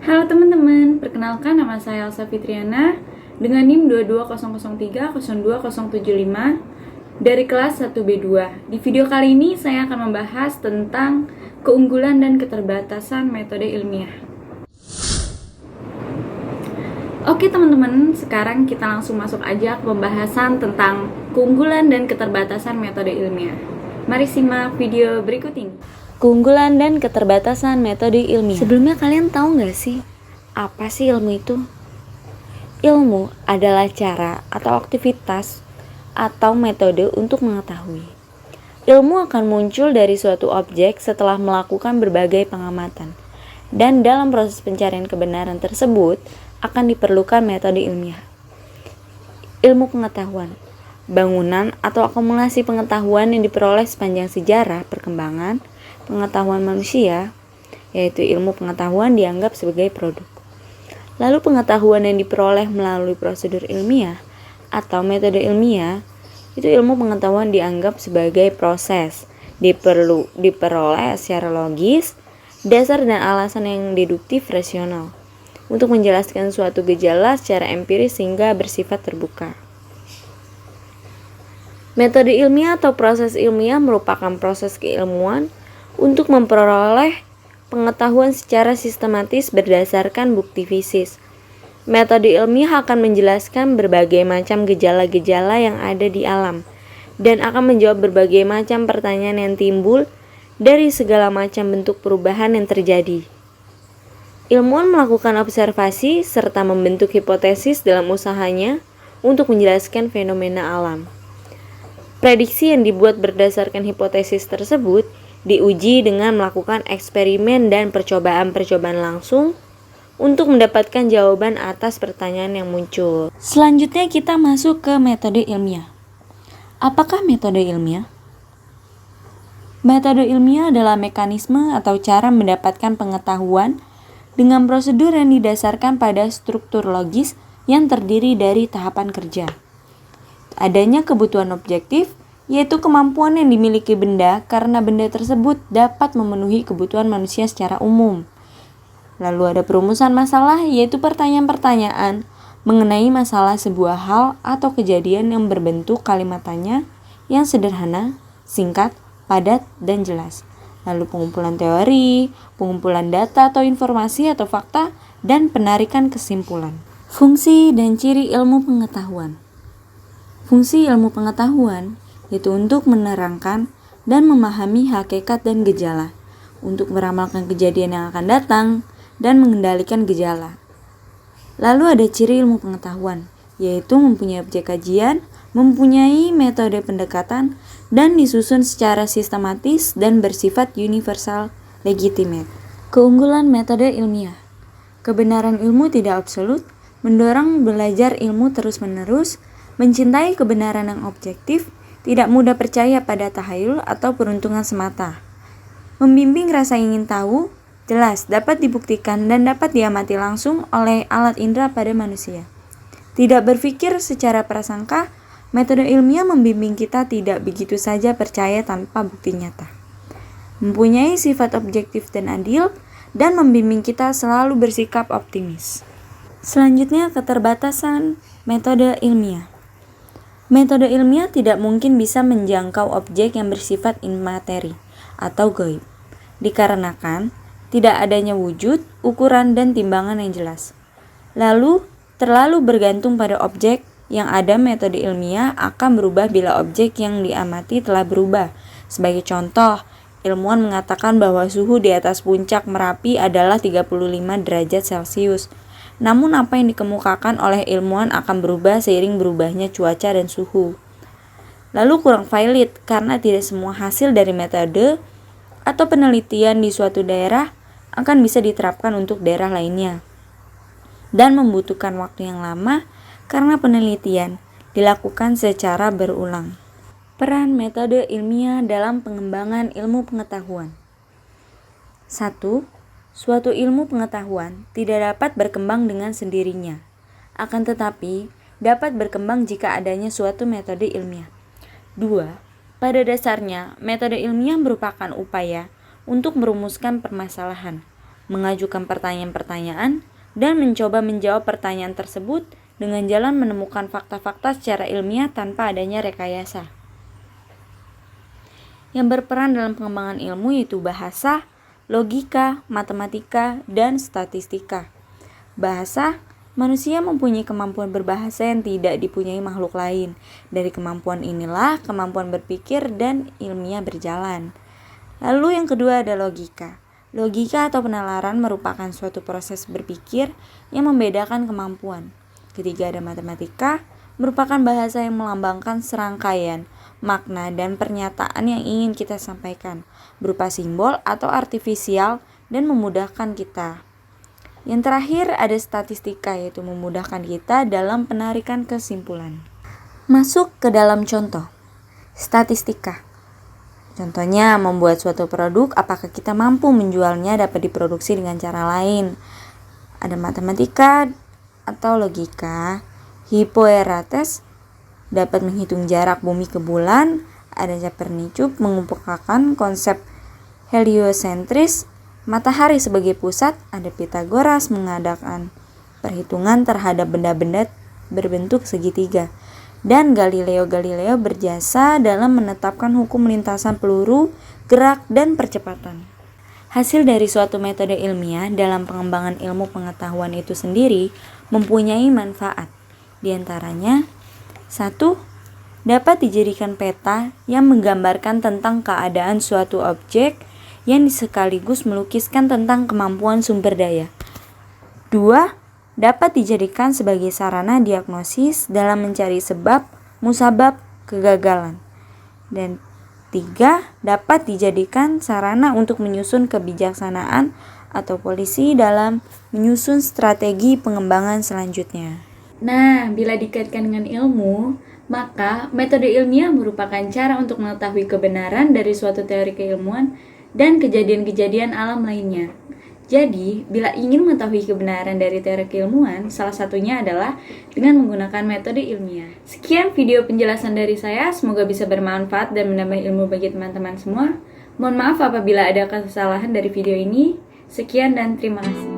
Halo teman-teman, perkenalkan nama saya Elsa Fitriana dengan NIM 22003020775 dari kelas 1B2. Di video kali ini saya akan membahas tentang keunggulan dan keterbatasan metode ilmiah. Oke teman-teman, sekarang kita langsung masuk aja ke pembahasan tentang keunggulan dan keterbatasan metode ilmiah. Mari simak video berikut ini. Keunggulan dan keterbatasan metode ilmiah. Sebelumnya kalian tahu nggak sih, apa sih ilmu itu? Ilmu adalah cara atau aktivitas atau metode untuk mengetahui. Ilmu akan muncul dari suatu objek setelah melakukan berbagai pengamatan. Dan dalam proses pencarian kebenaran tersebut akan diperlukan metode ilmiah. Ilmu pengetahuan, bangunan atau akumulasi pengetahuan yang diperoleh sepanjang sejarah perkembangan pengetahuan manusia, yaitu ilmu pengetahuan dianggap sebagai produk. Lalu pengetahuan yang diperoleh melalui prosedur ilmiah atau metode ilmiah, itu ilmu pengetahuan dianggap sebagai proses, diperoleh secara logis, dasar dan alasan yang deduktif rasional, untuk menjelaskan suatu gejala secara empiris sehingga bersifat terbuka. Metode ilmiah atau proses ilmiah merupakan proses keilmuan untuk memperoleh pengetahuan secara sistematis berdasarkan bukti fisik. Metode ilmiah akan menjelaskan berbagai macam gejala-gejala yang ada di alam dan akan menjawab berbagai macam pertanyaan yang timbul dari segala macam bentuk perubahan yang terjadi. Ilmuwan melakukan observasi serta membentuk hipotesis dalam usahanya untuk menjelaskan fenomena alam. Prediksi yang dibuat berdasarkan hipotesis tersebut diuji dengan melakukan eksperimen dan percobaan-percobaan langsung untuk mendapatkan jawaban atas pertanyaan yang muncul. Selanjutnya kita masuk ke metode ilmiah. Apakah metode ilmiah? Metode ilmiah adalah mekanisme atau cara mendapatkan pengetahuan dengan prosedur yang didasarkan pada struktur logis yang terdiri dari tahapan kerja. Adanya kebutuhan objektif, yaitu kemampuan yang dimiliki benda karena benda tersebut dapat memenuhi kebutuhan manusia secara umum. Lalu ada perumusan masalah, yaitu pertanyaan-pertanyaan mengenai masalah sebuah hal atau kejadian yang berbentuk kalimat tanya yang sederhana, singkat, padat, dan jelas. Lalu pengumpulan teori, pengumpulan data atau informasi atau fakta, dan penarikan kesimpulan. Fungsi dan ciri ilmu pengetahuan. Fungsi ilmu pengetahuan yaitu untuk menerangkan dan memahami hakikat dan gejala, untuk meramalkan kejadian yang akan datang, dan mengendalikan gejala. Lalu ada ciri ilmu pengetahuan, yaitu mempunyai objek kajian, mempunyai metode pendekatan, dan disusun secara sistematis dan bersifat universal legitimate. Keunggulan metode ilmiah. Kebenaran ilmu tidak absolut, mendorong belajar ilmu terus-menerus, mencintai kebenaran yang objektif, tidak mudah percaya pada tahayul atau peruntungan semata. Membimbing rasa ingin tahu, jelas dapat dibuktikan dan dapat diamati langsung oleh alat indera pada manusia. Tidak berpikir secara prasangka, metode ilmiah membimbing kita tidak begitu saja percaya tanpa bukti nyata. Mempunyai sifat objektif dan adil, dan membimbing kita selalu bersikap optimis. Selanjutnya, keterbatasan metode ilmiah. Metode ilmiah tidak mungkin bisa menjangkau objek yang bersifat imateri atau gaib, dikarenakan tidak adanya wujud, ukuran, dan timbangan yang jelas. Lalu, terlalu bergantung pada objek yang ada. Metode ilmiah akan berubah bila objek yang diamati telah berubah. Sebagai contoh, ilmuwan mengatakan bahwa suhu di atas puncak Merapi adalah 35 derajat Celcius. Namun apa yang dikemukakan oleh ilmuwan akan berubah seiring berubahnya cuaca dan suhu. Lalu kurang valid karena tidak semua hasil dari metode atau penelitian di suatu daerah akan bisa diterapkan untuk daerah lainnya, dan membutuhkan waktu yang lama karena penelitian dilakukan secara berulang. Peran metode ilmiah dalam pengembangan ilmu pengetahuan. 1. Suatu ilmu pengetahuan tidak dapat berkembang dengan sendirinya, akan tetapi dapat berkembang jika adanya suatu metode ilmiah. 2. Pada dasarnya, metode ilmiah merupakan upaya untuk merumuskan permasalahan, mengajukan pertanyaan-pertanyaan, dan mencoba menjawab pertanyaan tersebut dengan jalan menemukan fakta-fakta secara ilmiah tanpa adanya rekayasa. Yang berperan dalam pengembangan ilmu yaitu bahasa, logika, matematika, dan statistika. Bahasa, manusia mempunyai kemampuan berbahasa yang tidak dipunyai makhluk lain. Dari kemampuan inilah kemampuan berpikir dan ilmiah berjalan. Lalu yang kedua ada logika. Logika atau penalaran merupakan suatu proses berpikir yang membedakan kemampuan. Ketiga ada matematika, merupakan bahasa yang melambangkan serangkaian, makna, dan pernyataan yang ingin kita sampaikan, berupa simbol atau artifisial dan memudahkan kita. Yang terakhir ada statistika, yaitu memudahkan kita dalam penarikan kesimpulan. Masuk ke dalam contoh. Statistika. Contohnya, membuat suatu produk, apakah kita mampu menjualnya dapat diproduksi dengan cara lain. Ada matematika atau logika. Hipoerates dapat menghitung jarak bumi ke bulan. Ada Copernicus mengumpulkan konsep heliosentris, matahari sebagai pusat. Ada Pythagoras mengadakan perhitungan terhadap benda-benda berbentuk segitiga. Dan Galileo Galilei berjasa dalam menetapkan hukum lintasan peluru, gerak, dan percepatan. Hasil dari suatu metode ilmiah dalam pengembangan ilmu pengetahuan itu sendiri mempunyai manfaat. Di antaranya, 1. Dapat dijadikan peta yang menggambarkan tentang keadaan suatu objek yang sekaligus melukiskan tentang kemampuan sumber daya. 2. Dapat dijadikan sebagai sarana diagnosis dalam mencari sebab, musabab, kegagalan. Dan 3. Dapat dijadikan sarana untuk menyusun kebijaksanaan atau polisi dalam menyusun strategi pengembangan selanjutnya. Nah, bila dikaitkan dengan ilmu, maka metode ilmiah merupakan cara untuk mengetahui kebenaran dari suatu teori keilmuan dan kejadian-kejadian alam lainnya. Jadi, bila ingin mengetahui kebenaran dari teori keilmuan, salah satunya adalah dengan menggunakan metode ilmiah. Sekian video penjelasan dari saya, semoga bisa bermanfaat dan menambah ilmu bagi teman-teman semua. Mohon maaf apabila ada kesalahan dari video ini. Sekian dan terima kasih.